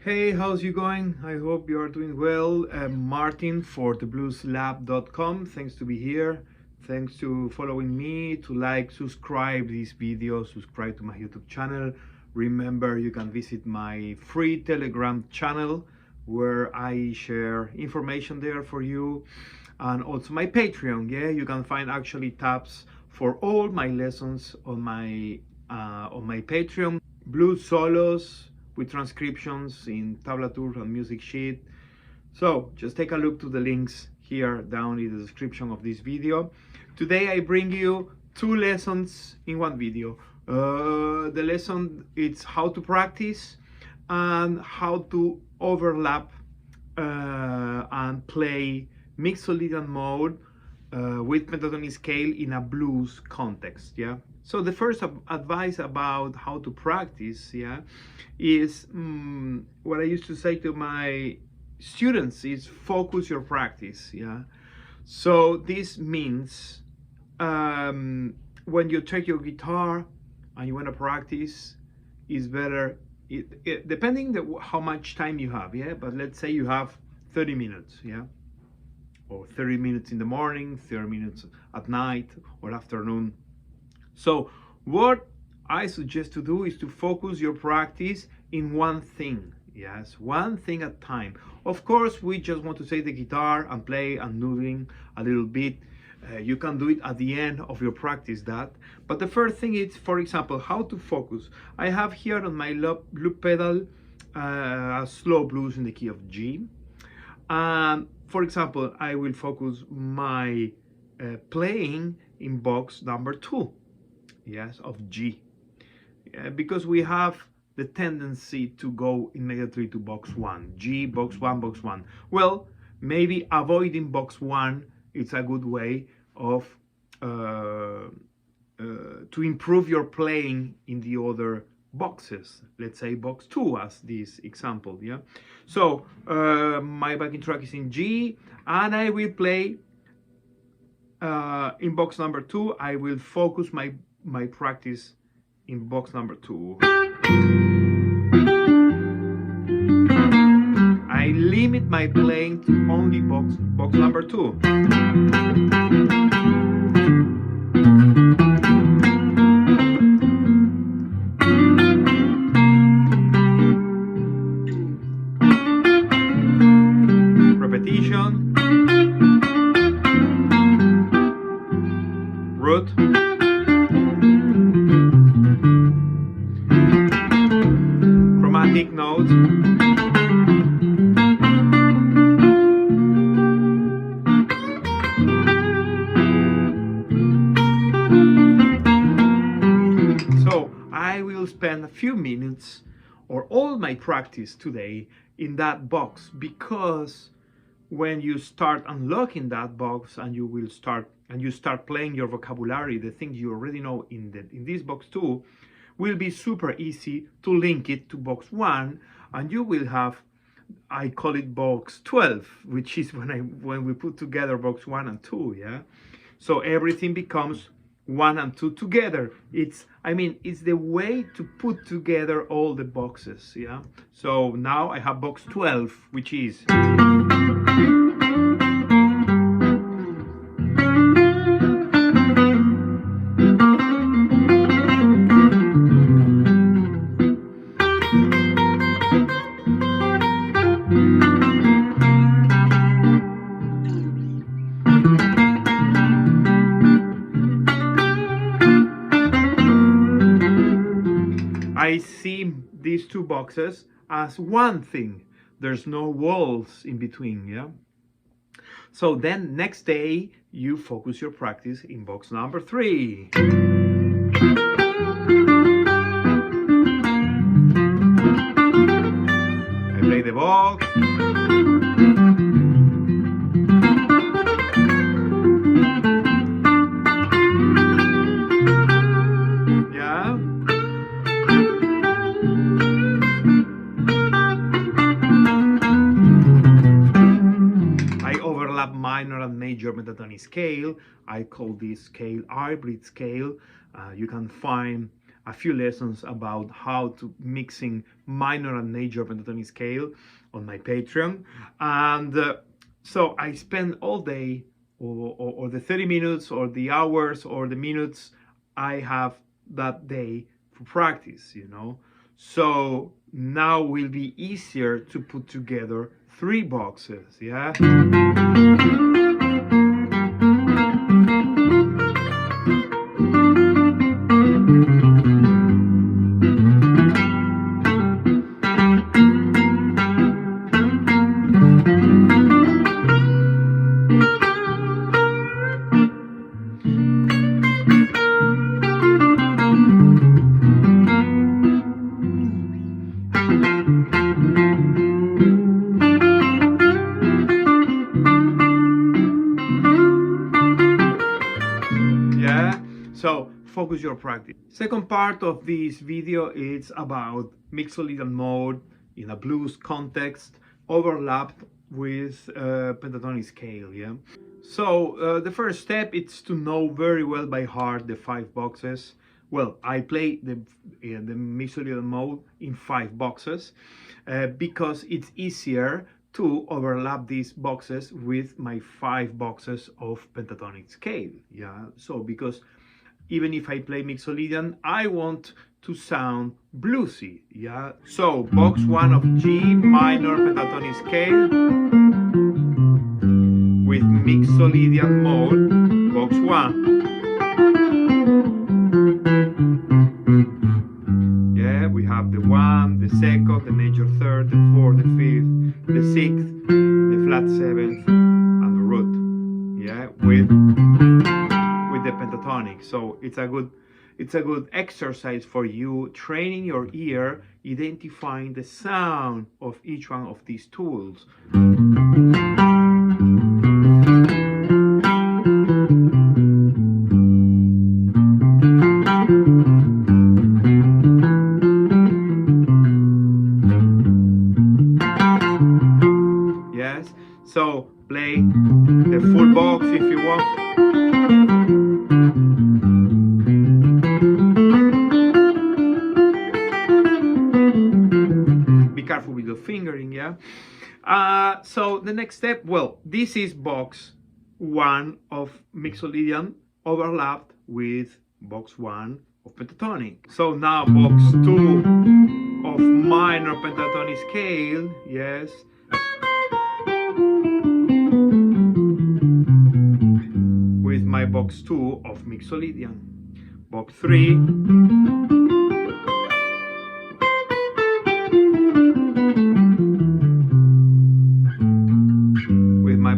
Hey, how's you going? I hope you are doing well. Martin for theblueslab.com. Thanks to be here. Thanks to following me, to like, subscribe this video, subscribe to my YouTube channel. Remember, you can visit my free Telegram channel where I share information there for you, and also my Patreon. Yeah, you can find actually tabs for all my lessons on my Patreon. Blues solos with transcriptions in tablature and music sheet. So just take a look to the links here down in the description of this video. Today I bring you two lessons in one video. The lesson is how to practice and how to overlap and play Mixolydian mode with pentatonic scale in a blues context. Yeah. So the first advice about how to practice, yeah, is what I used to say to my students is focus your practice. Yeah. So this means when you take your guitar and you want to practice, is better. Depending how much time you have. Yeah. But let's say you have 30 minutes. Yeah. Or 30 minutes in the morning, 30 minutes at night or afternoon. So what I suggest to do is to focus your practice in one thing. Yes, one thing at a time. Of course, we just want to take the guitar and play and moving a little bit. You can do it at the end of your practice that. But the first thing is, for example, how to focus. I have here on my loop pedal a slow blues in the key of G. For example, I will focus my playing in box number 2. Yes, of G, because we have the tendency to go immediately to box 1, G, box 1, box 1. Well, maybe avoiding box 1 is a good way of to improve your playing in the other boxes. Let's say box 2 as this example. Yeah. So my backing track is in G, and I will play in box number 2. I will focus my practice in box number 2. I limit my playing to only box number 2. Repetition. Root. Chromatic notes. So I will spend a few minutes or all my practice today in that box, because when you start unlocking that box and you start playing your vocabulary, the things you already know in this box 2, will be super easy to link it to box 1, and you will have, I call it box 12, which is when we put together box 1 and 2. Yeah. So everything becomes 1 and 2 together. It's the way to put together all the boxes. Yeah. So now I have box 12, which is I see these two boxes as one thing. There's no walls in between. Yeah. So then next day you focus your practice in box number 3. I play the box. Yeah. I overlap minor and major pentatonic scale. I call this scale hybrid scale. You can find a few lessons about how to mixing minor and major pentatonic scale on my Patreon. And so I spend all day, or the 30 minutes or the hours or the minutes I have that day for practice, So now will be easier to put together 3 boxes, yeah? So focus your practice. Second part of this video is about Mixolydian mode in a blues context overlapped with pentatonic scale. Yeah. So the first step is to know very well by heart the 5 boxes. Well, I play the Mixolydian mode in 5 boxes because it's easier to overlap these boxes with my 5 boxes of pentatonic scale. Yeah. So because even if I play Mixolydian, I want to sound bluesy, yeah? So, box 1 of G minor pentatonic scale with Mixolydian mode, box 1. Yeah, we have the 1, the 2nd, the major 3rd, the 4th, the 5th, the 6th, the flat 7th, and the root, yeah, with the pentatonic. So it's a good exercise for you, training your ear, identifying the sound of each one of these tools. Yes, so play the full box if you want. Careful with your fingering, yeah. So the next step, well, this is box 1 of Mixolydian overlapped with box 1 of pentatonic. So now box 2 of minor pentatonic scale, yes. With my box 2 of Mixolydian. Box 3.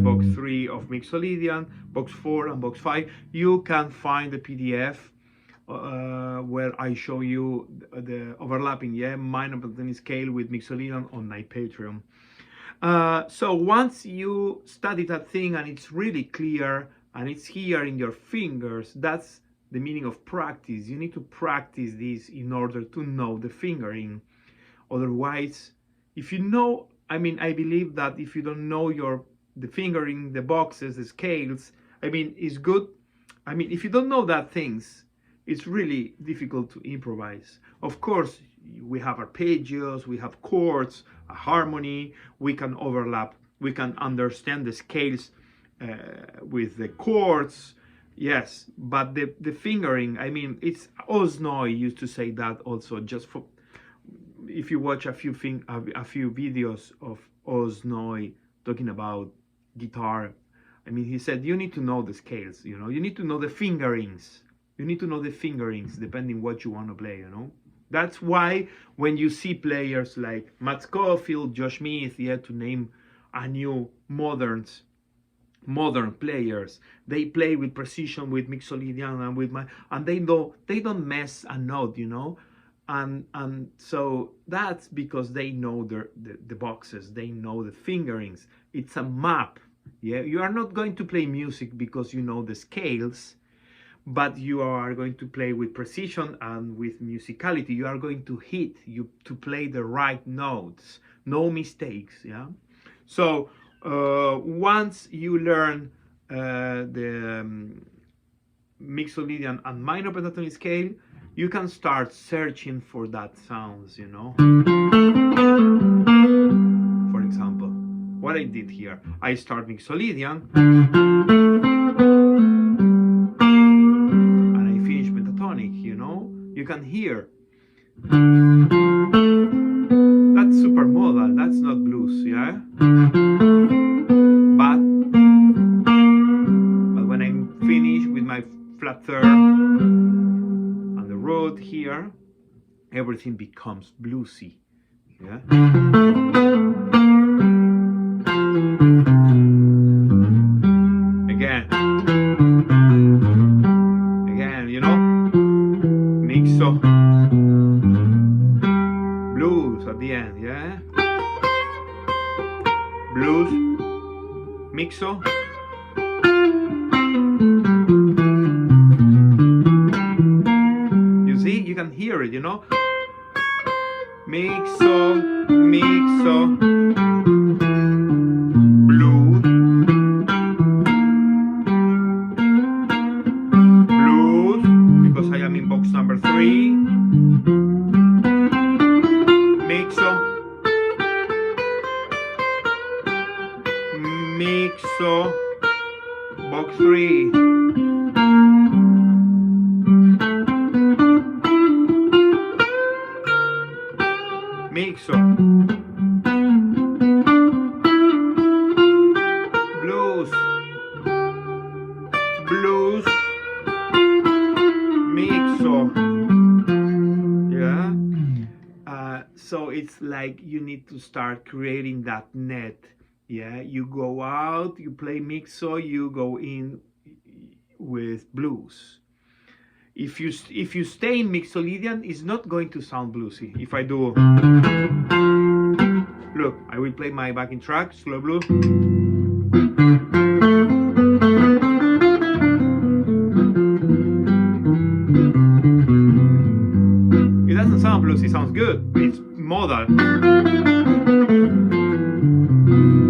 Box 3 of Mixolydian, box 4 and box 5. You can find the PDF where I show you the overlapping, yeah, minor pentatonic scale with Mixolydian on my Patreon. So once you study that thing and it's really clear and it's here in your fingers, that's the meaning of practice. You need to practice this in order to know the fingering. Otherwise, if you know, I believe that if you don't know the fingering, the boxes, the scales, it's good. If you don't know that things, it's really difficult to improvise. Of course, we have arpeggios, we have chords, a harmony, we can overlap, we can understand the scales with the chords, yes, but the fingering, it's Osnoy used to say that also, just for, if you watch a few videos of Osnoy talking about guitar, he said you need to know the scales, you need to know the fingerings, depending what you want to play, That's why when you see players like Matt Scofield, Josh Smith, yeah, to name a new modern players, they play with precision with Mixolydian and they don't mess a note, and so that's because they know the boxes, they know the fingerings. It's a map. Yeah, you are not going to play music because you know the scales, but you are going to play with precision and with musicality. You are going to to play the right notes, no mistakes. Yeah. So once you learn the Mixolydian and minor pentatonic scale, you can start searching for that sounds, you know. For example, what I did here, I start Mixolydian and I finish pentatonic, you know. You can hear. That's super modal, that's not blues, yeah? But when I'm finished with my flat third and the root here, everything becomes bluesy, yeah? Again, you know, mixo, blues at the end, yeah? Blues, mixo. You see, you can hear it, you know? Mixo, mixo, blues, blues, because I am in box number 3. Mixo, mixo, box 3. Mixo, blues, blues, mixo, yeah. So it's like you need to start creating that net, yeah. You go out, you play mixo, you go in with blues. If you stay in Mixolydian, it's not going to sound bluesy. If I do, look, I will play my backing track, slow blues. It doesn't sound bluesy, it sounds good. It's modal.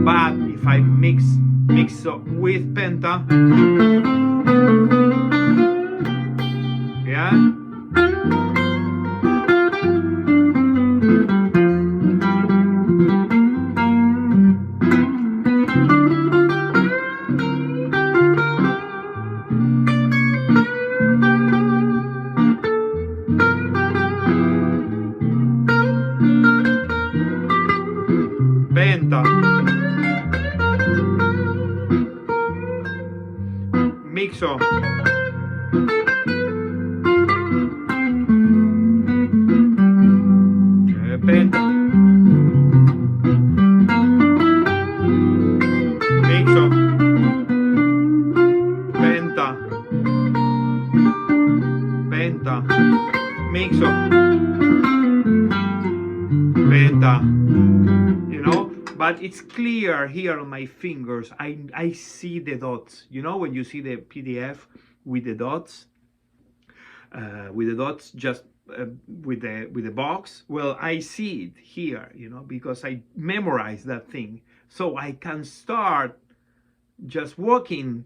But if I mix with penta, yeah. Penta, mixo, penta, mixo, penta, penta, mixo, penta, you know. But it's clear here on my fingers. I see the dots. You know, when you see the PDF with the dots, just with the box. Well, I see it here, you know, because I memorized that thing, so I can start just walking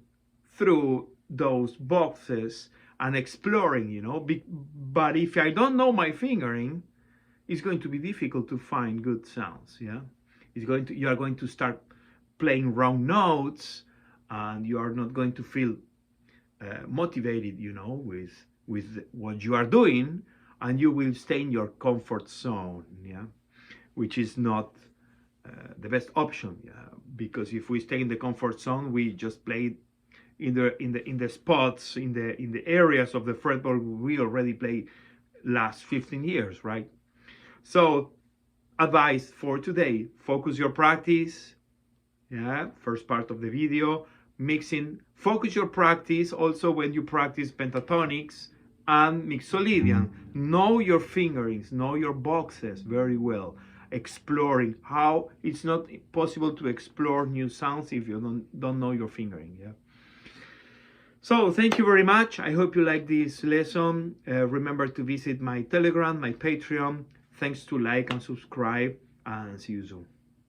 through those boxes and exploring, you know. But if I don't know my fingering, it's going to be difficult to find good sounds, yeah. You are going to start playing wrong notes, and you are not going to feel motivated, you know, with what you are doing, and you will stay in your comfort zone, yeah, which is not the best option, yeah, because if we stay in the comfort zone, we just play in the spots, in the areas of the fretboard we already play last 15 years, right? So advice for today: focus your practice, yeah, first part of the video, mixing, focus your practice also when you practice pentatonics and Mixolydian. Know your fingerings, know your boxes very well, exploring how it's not possible to explore new sounds if you don't know your fingering, yeah. So thank you very much. I hope you like this lesson. Remember to visit my Telegram, my Patreon. Thanks to like and subscribe, and see you soon.